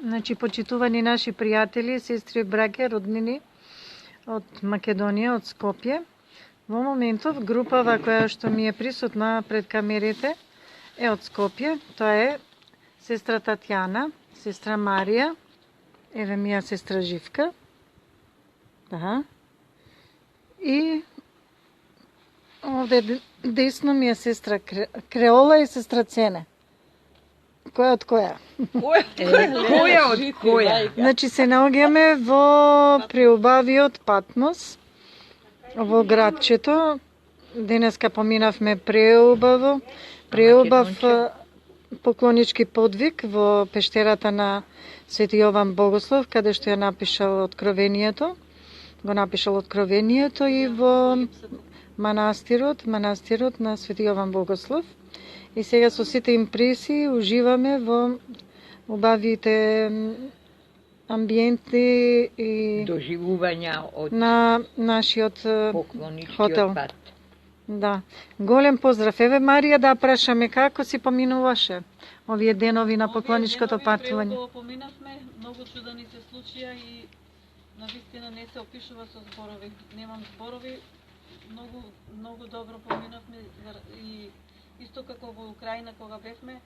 Значи, почитувани наши пријатели, сестри, браќа, роднини од Македонија, од Скопје. Во моментов групава која што ми е присутна пред камерите е од Скопје. Тоа е сестра Татјана, сестра Марија, еве ми ја сестра Живка. Да. И овде десно ми е сестра Креола и сестра Цене. Која од која? Која од која? Значи се наоѓаме во преубавиот Патмос, во градчето. Денеска поминавме преубав поклонички подвиг во пештерата на Свети Јован Богослов, каде што ја напишал Откровението. Го напишал Откровението и во манастирот на Свети Јован Богослов. И сега со сите импресии уживаме во убавите амбиенти и доживувања од на нашиот хотел. пат. Да. Голем поздрав. Еве Марија, да прашаме како си поминуваше овие денови на поклоничкото патување. Овие денови поминавме, многу чудени се случија и навистина не се опишува со зборови. Немам зборови. Многу добро поминавме и исто како во Украина кога бевме,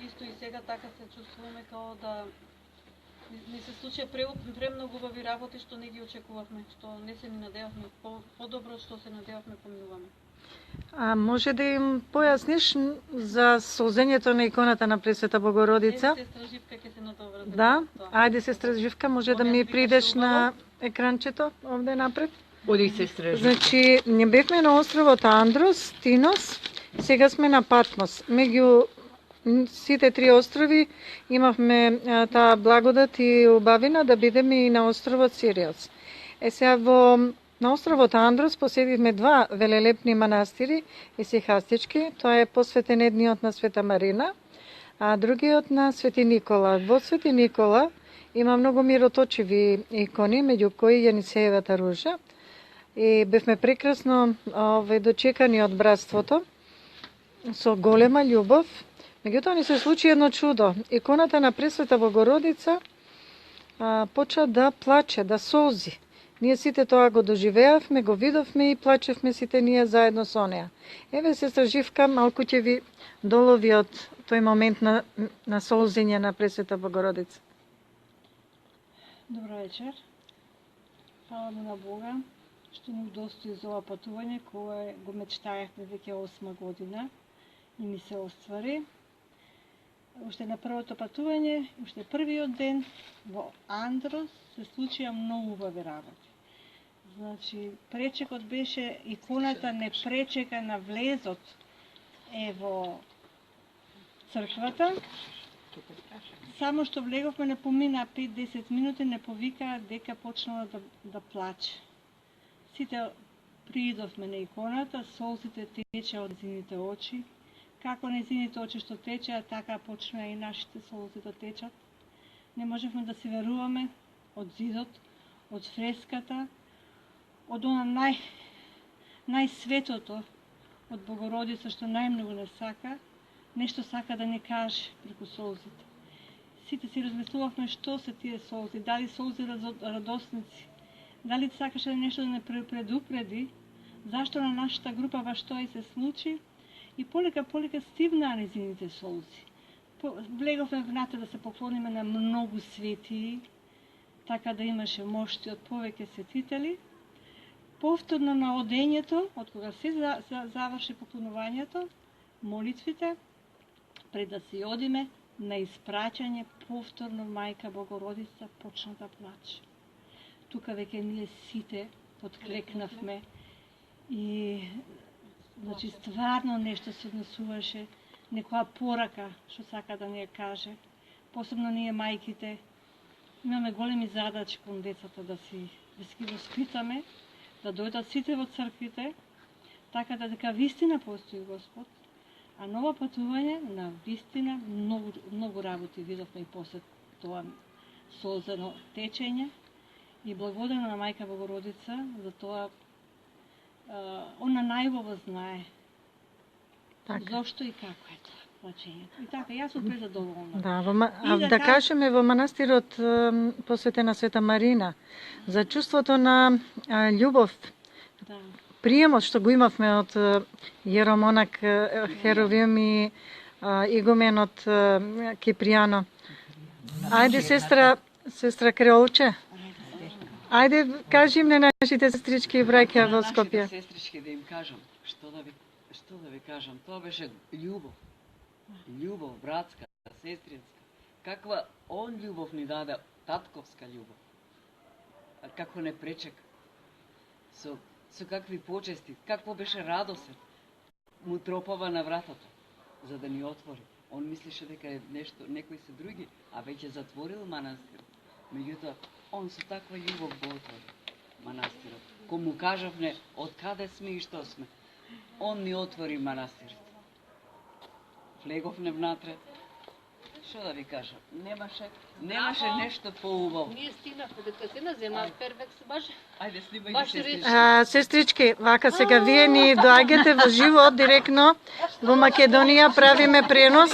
исто и сега така се чувствуваме као да ни се случија премногу убави работи што не ги очекувавме, што не се ни надевавме, подобро што се надевавме поминуваме. А може да им појасниш за солзењето на иконата на Пресвета Богородица? Сестра Живка ќе се надобра. Да, ајде сестра Живка, може да ми придеш на екранчето овде напред? Оди сестра Живка. Значи, не бевме на островот Андрос, Тинос, сега сме на Патмос. Меѓу сите три острови имавме таа благодат и убавина да бидеме и на островот Сириос. Сега на островот Андрос посетивме два велелепни манастири, исихастички. Тоа е посветен едниот на Света Марина, а другиот на Свети Никола. Во Свети Никола има многу мироточиви икони, меѓу кои Јанисеевата ружа. И бевме прекрасно дочекани од братството со голема љубов. Меѓутоа ни се случи едно чудо. Иконата на Пресвета Богородица почна да плаче, да солзи. Ние сите тоа го доживеавме, го видовме и плачевме сите ние заедно со неа. Еве сестра Живка, малку ќе ви долови од тој момент на солзење на Пресвета Богородица. Добро вечер. Фала му на Бога што ни удостои за ова патување кое го мечтаевме веќе 8 година и ми се оствари. Уште на првото патување, уште првиот ден во Андрос се случија многу убави работи. Значи, пречекот беше, иконата не пречека на влезот во црквата. Само што влеговме не помина 5-10 минути, не повикаа дека почнала да плаче. Сите приидовме на иконата, солзите тече од незините очи. Како незините очи што течеа, така почнаа и нашите солзи да течат. Не можевме да си веруваме од зидот, од фреската, од она најсветото, од Богородица што најмногу не сака, нешто сака да ни каже преку солзите. Сите си размислувавме што се тие солзи, дали солзи радосници, дали сакаше нешто да не предупреди, зашто на нашата група баш тоа и се случи, и полека стивнаа незините солзи. Влеговме внатре да се поклониме на многу светии, така да имаше мошти од повеќе светители. Повторно на одењето, од кога се заврши поклонувањето, молитвите, пред да си одиме на испраќање, повторно Мајка Богородица почна да плаче. Тука веќе ние сите подклекнавме и значи стварно нешто се однесуваше, некоја порака што сака да ни ја каже. Посебно ние мајките имаме големи задачи кон децата да ги воспитаме, да дојдат сите во црквите, така да дека вистина постои Господ, а ново патување на вистина многу работи видовме и после тоа солзено течење и благодарна на Мајка Богородица за тоа. Она најубаво знае зошто и како е тоа. плачењето. И така, јас сум презадоволна. Да, И да кажеме во манастирот посветен на Света Марина, за чувството на љубов, Да. приемот што го имавме од јеромонак Херовим и игуменот Кипријано. Ајде, сестра Креолче, ајде кажи им на нашите сестрички и браќа во Скопје. Сестрички да им кажам, што да ви кажам, тоа беше љубов. Љубов братска, сестринска. Каква он љубов ни даде, татковска љубов. Како не пречека. Со какви почести, какво беше радосен. Му тропава на вратата, за да ни отвори. Он мислеше дека е нешто, некои се други, а веќе затворил манастирот. Меѓутоа, он со таква љубов го отвори манастирот. Кога му кажавме од каде сме и што сме, он ни отвори манастирот. Влеговме внатре. Што да ви кажам, немаше нешто поубаво. Ние стигнавме дека се на земја перфект баш. Ајде снимај Баш ги сестрички. Сестрички, вака сега вие ни доаѓате во живот директно во Македонија, правиме пренос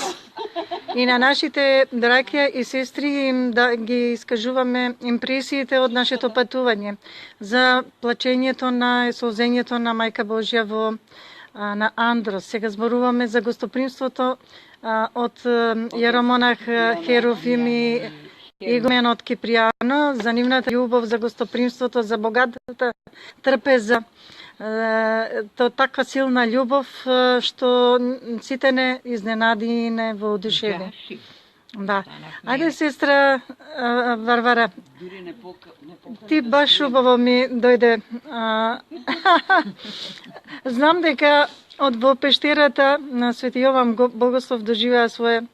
и на нашите браќа и сестри им да ги искажуваме импресиите од нашето патување за плачењето на солзењето на Мајка Божја во на Андрос. Сега зборуваме за гостопримството од јеромонах Херовим и игуменот Кипријано, за нивната љубов, за гостопримството, за богатата трпеза, то таква силна љубов што сите не изненади и не воодушеви. Да. Ајде, сестра Варвара, Дури не ти баш убаво ми дојде. Знам дека од во пештерата на Свети Јован Богослов доживеа свое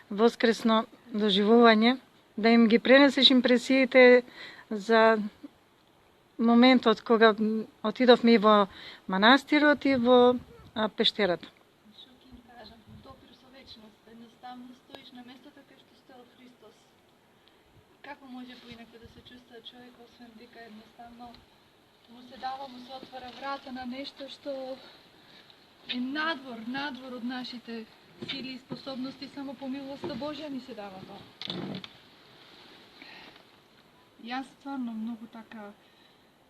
воскресно доживување, да им ги пренесеш импресиите за моментот кога отидовме и во манастирот и во пештерата. Што ќе им кажам? Допир со вечност. Едноставно стоиш на местото кај што стоел Христос. Како може поинаку да се чувствува човек, освен дека едноставно му се дава, му се отвара врата на нешто што е надвор од нашите сили и способности, само по милоста Божја ни се дава тоа. Јас стварно многу така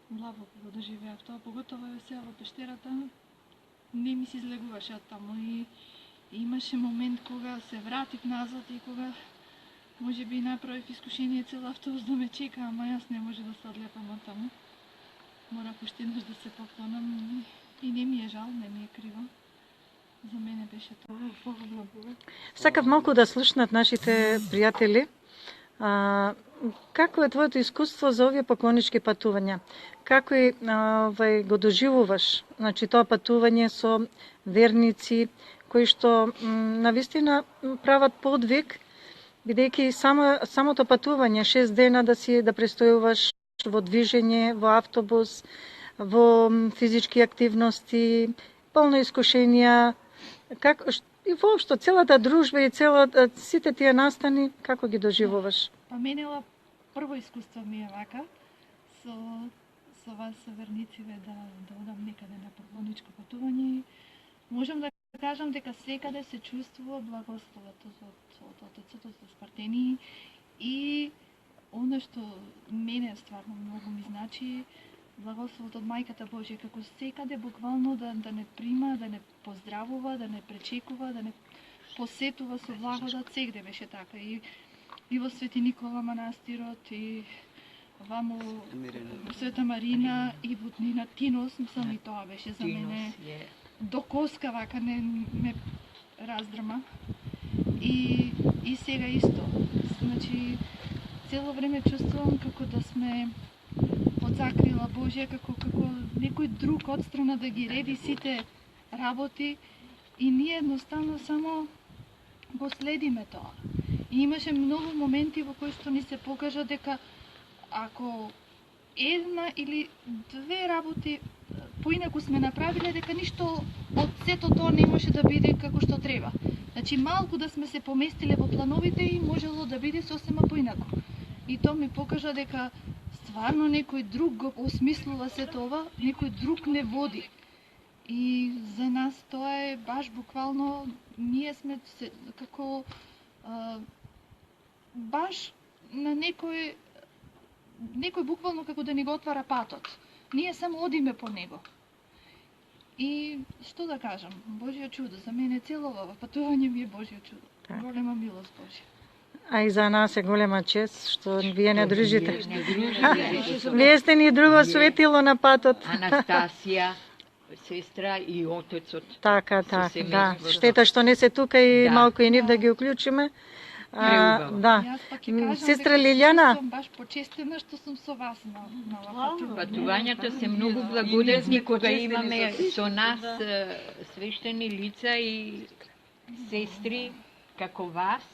млаво го доживеав тоа, поготово е сега во пештерата, не ми се излегуваше од таму и имаше момент кога се вратив назад и кога може би направив искушение цел автобус да ме чека, ама јас не може да се одлепам од таму. Морав уште еднаш да се поклонам и не ми е жал, не ми е криво. За мене беше тоа. Сакав малку да слушнат нашите пријатели. Како е твоето искуство за овие поклонички патувања? Како го доживуваш? Значи, тоа патување со верници кои што навистина прават подвиг, бидејќи самото патување 6 дена да престојуваш во движење, во автобус, во физички активности, полно искушенија, и воопшто целата дружба и сите тие настани, како ги доживуваш? Па менела прво искуство ми е вака, со вас вернициве да одам некаде на поклоничко патување. Можам да кажам дека секаде се чувствува благословото од Отецот, од Спартени, и оно што мене стварно многу ми значи, благословот од Мајката Божја, како секаде буквално да не прима, да не поздравува, да не пречекува, да не посетува со благодат, сегде беше така. И во Свети Никола манастирот, и вамо Света Марина, и во Нина Тинос, мислам, и тоа беше за мене до коска вака, не ме раздрма. И сега исто. Значи, цело време чувствувам како да сме под закрила Божја, како некој друг отстрана да ги реди сите работи, и ние едноставно само го следиме тоа. И имаше многу моменти во кои што ни се покажа дека ако една или две работи поинаку сме направиле, дека ништо од сето тоа не може да биде како што треба. Значи, малку да сме се поместиле во плановите и можело да биде сосема поинаку. И тоа ми покажа дека стварно некој друг го осмислува сето ова, некој друг не води. И за нас тоа е баш буквално, ние сме како баш на некој буквално како да ни го отвара патот. Ние само одиме по него. И што да кажам, Божјо чудо, за мене цело ова патување ми е Божјо чудо. Голема милост Божја. А и за нас е голема чест што вие не дружите. Вие сте ни друго светило на патот. Анастасија, сестра и отецот. Така, да. семејството. Штета што не се тука и Да. малку и нив да ги уклучиме. Преубаво. Да. Јас пак ќе кажам Сестра дека Лилјана, сум баш почестена што сум со вас на ова патување. Патувањата се многу благодетни кога имаме со нас свештени лица и сестри како вас,